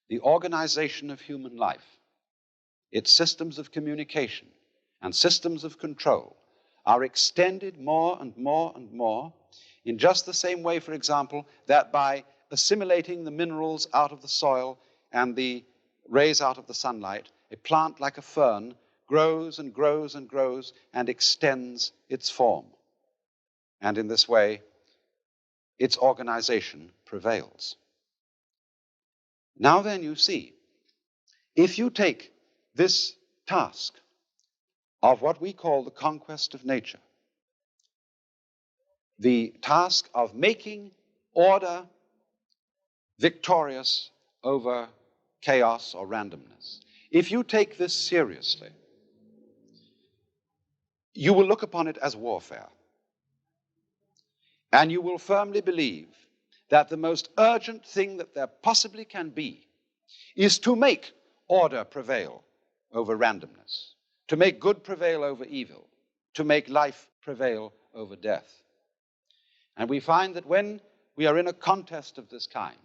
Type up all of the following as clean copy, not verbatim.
the organization of human life, its systems of communication and systems of control are extended more and more and more in just the same way, for example, that by assimilating the minerals out of the soil and the rays out of the sunlight, a plant like a fern grows and grows and grows and extends its form. And in this way, its organization prevails. Now then, you see, if you take this task of what we call the conquest of nature, the task of making order victorious over chaos or randomness, if you take this seriously, you will look upon it as warfare. And you will firmly believe that the most urgent thing that there possibly can be is to make order prevail over randomness, to make good prevail over evil, to make life prevail over death. And we find that when we are in a contest of this kind,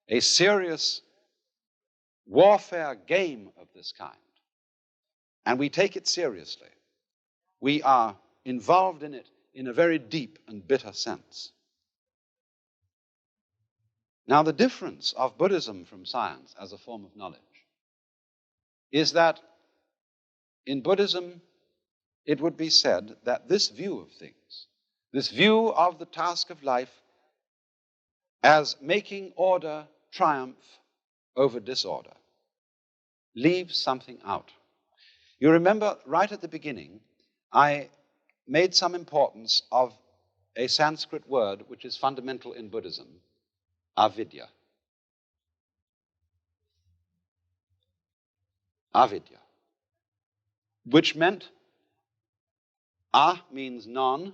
a serious warfare game of this kind, and we take it seriously, we are involved in it in a very deep and bitter sense. Now, the difference of Buddhism from science as a form of knowledge is that in Buddhism, it would be said that this view of things, this view of the task of life as making order triumph over disorder, leaves something out. You remember right at the beginning, I made some importance of a Sanskrit word which is fundamental in Buddhism, avidya. Avidya, which meant, means non,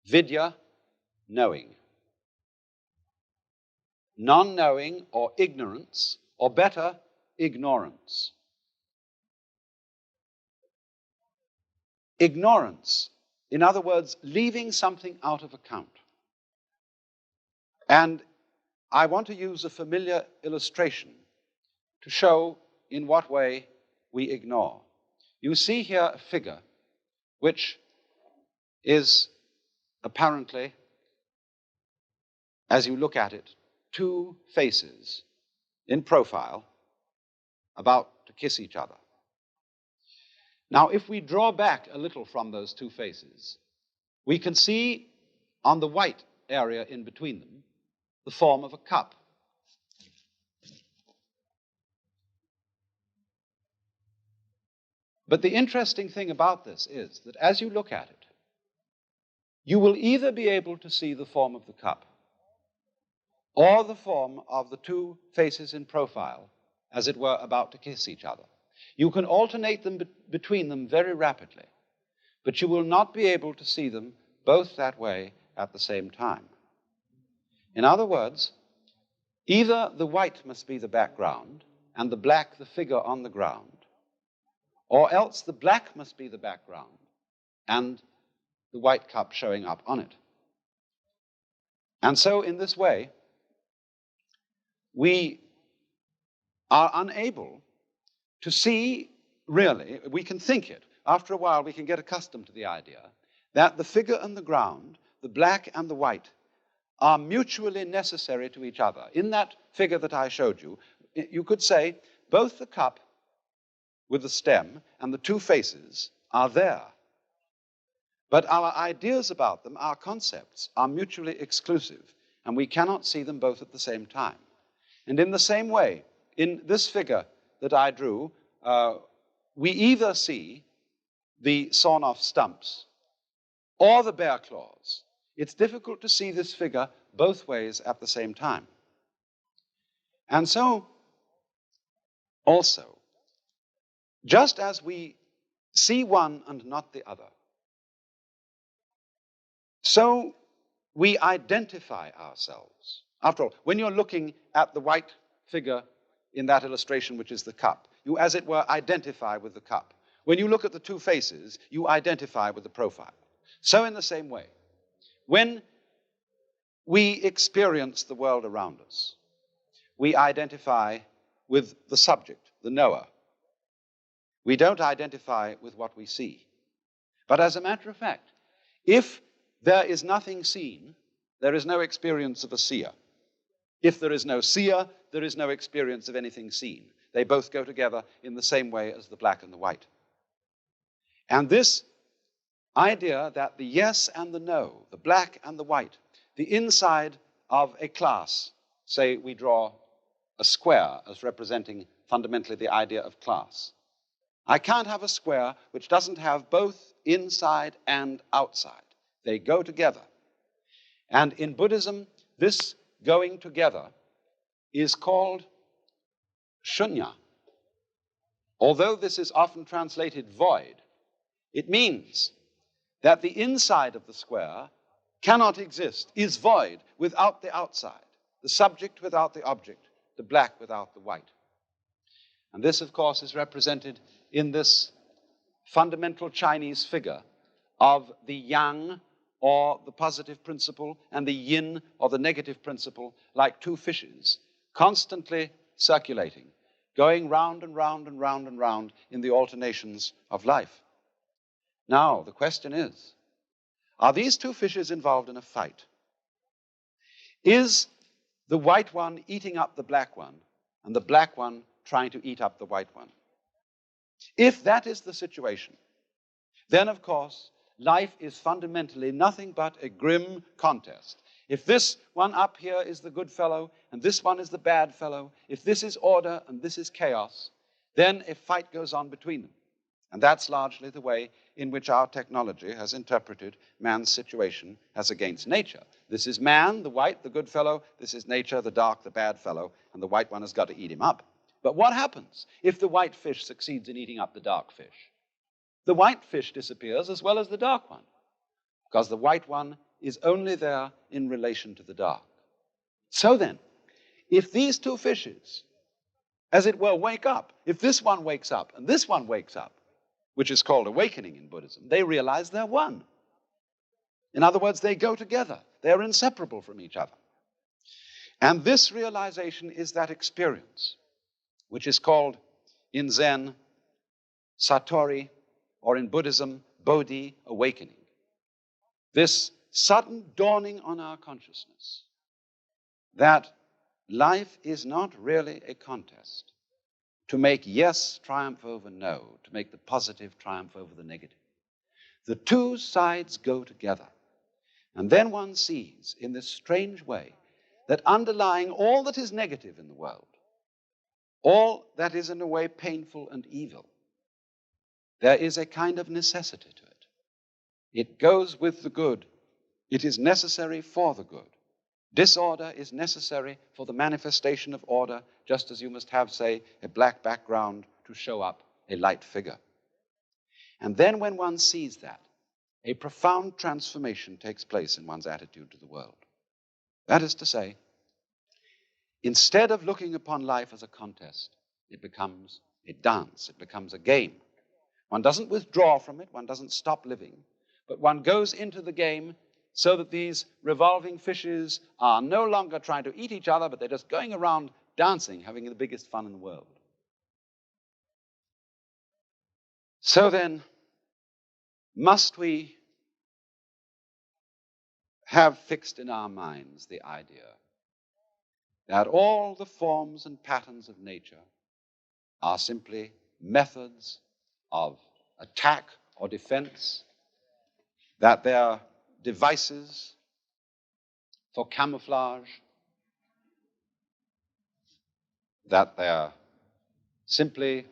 vidya, knowing. Non-knowing or ignorance, or better, ignorance. Ignorance, in other words, leaving something out of account. And I want to use a familiar illustration to show in what way we ignore. You see here a figure which is apparently, as you look at it, two faces in profile about to kiss each other. Now, if we draw back a little from those two faces, we can see on the white area in between them the form of a cup. But the interesting thing about this is that as you look at it, you will either be able to see the form of the cup or the form of the two faces in profile, as it were, about to kiss each other. You can alternate them between them very rapidly, but you will not be able to see them both that way at the same time. In other words, either the white must be the background and the black the figure on the ground, or else the black must be the background and the white cup showing up on it. And so in this way, we are unable to see, really, we can think it. After a while, we can get accustomed to the idea that the figure and the ground, the black and the white, are mutually necessary to each other. In that figure that I showed you, you could say both the cup with the stem and the two faces are there. But our ideas about them, our concepts, are mutually exclusive, and we cannot see them both at the same time. And in the same way, in this figure that I drew, we either see the sawn-off stumps or the bear claws. It's difficult to see this figure both ways at the same time. And so, also, just as we see one and not the other, so we identify ourselves. After all, when you're looking at the white figure in that illustration, which is the cup, you, as it were, identify with the cup. When you look at the two faces, you identify with the profile. So in the same way, when we experience the world around us, we identify with the subject, the knower. We don't identify with what we see. But as a matter of fact, if there is nothing seen, there is no experience of a seer. If there is no seer, there is no experience of anything seen. They both go together in the same way as the black and the white. And this idea that the yes and the no, the black and the white, the inside of a class, say we draw a square as representing fundamentally the idea of class. I can't have a square which doesn't have both inside and outside. They go together. And in Buddhism, this going together is called shunya. Although this is often translated void, it means that the inside of the square cannot exist, is void without the outside, the subject without the object, the black without the white. And this, of course, is represented in this fundamental Chinese figure of the yang, or the positive principle, and the yin, or the negative principle, like two fishes, constantly circulating, going round and round and round and round in the alternations of life. Now, the question is, are these two fishes involved in a fight? Is the white one eating up the black one, and the black one trying to eat up the white one? If that is the situation, then, of course, life is fundamentally nothing but a grim contest. If this one up here is the good fellow, and this one is the bad fellow, if this is order and this is chaos, then a fight goes on between them. And that's largely the way in which our technology has interpreted man's situation as against nature. This is man, the white, the good fellow. This is nature, the dark, the bad fellow. And the white one has got to eat him up. But what happens if the white fish succeeds in eating up the dark fish? The white fish disappears as well as the dark one, because the white one is only there in relation to the dark. So then, if these two fishes, as it were, wake up, if this one wakes up and this one wakes up, which is called awakening in Buddhism, they realize they're one. In other words, they go together. They're inseparable from each other. And this realization is that experience, which is called in Zen Satori, or in Buddhism, Bodhi, awakening. This sudden dawning on our consciousness that life is not really a contest to make yes triumph over no, to make the positive triumph over the negative. The two sides go together. And then one sees, in this strange way, that underlying all that is negative in the world, all that is in a way painful and evil, there is a kind of necessity to it. It goes with the good. It is necessary for the good. Disorder is necessary for the manifestation of order, just as you must have, say, a black background to show up a light figure. And then when one sees that, a profound transformation takes place in one's attitude to the world. That is to say, instead of looking upon life as a contest, it becomes a dance, it becomes a game. One doesn't withdraw from it, one doesn't stop living, but one goes into the game so that these revolving fishes are no longer trying to eat each other, but they're just going around dancing, having the biggest fun in the world. So then, must we have fixed in our minds the idea that all the forms and patterns of nature are simply methods of attack or defense, that they're devices for camouflage, that they're simply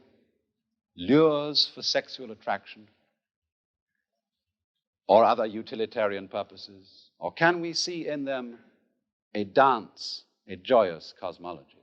lures for sexual attraction or other utilitarian purposes? Or can we see in them a dance, a joyous cosmology?